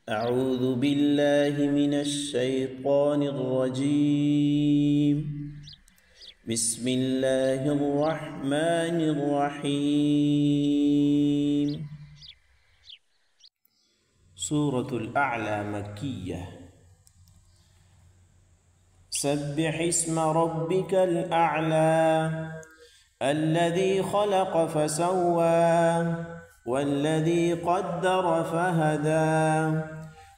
أعوذ بالله من الشيطان الرجيم. بسم الله الرحمن الرحيم. سورة الأعلى مكية. سبح اسم ربك الأعلى الذي خلق فسوى والذي قدر فهدى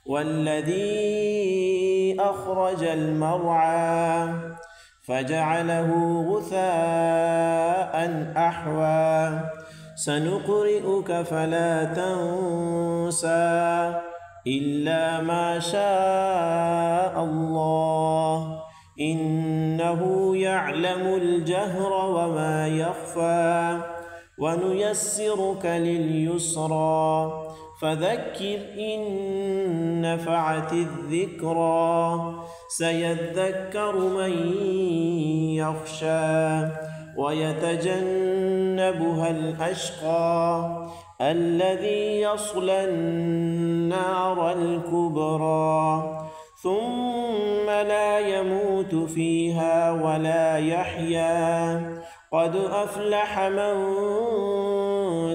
والذي أخرج المرعى فجعله غثاء أحوى سنقرئك فلا تنسى إلا ما شاء الله إنه يعلم الجهر وما يخفى ونيسرك لليسرى فذكر إن نفعت الذكرى سيذكر من يخشى ويتجنبها الأشقى الذي يصلى النار الكبرى ثم لا يموت فيها ولا يحيا قد أفلح من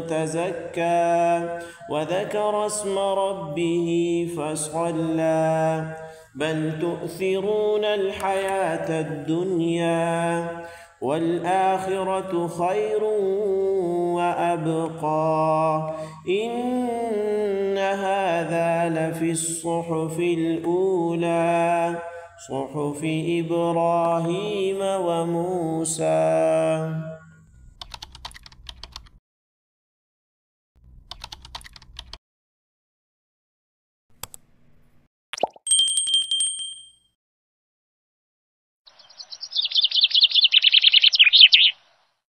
تزكى وذكر اسم ربه فصلى بل تؤثرون الحياة الدنيا والآخرة خير وأبقى إن هذا لفي الصحف الأولى صحف إبراهيم وموسى.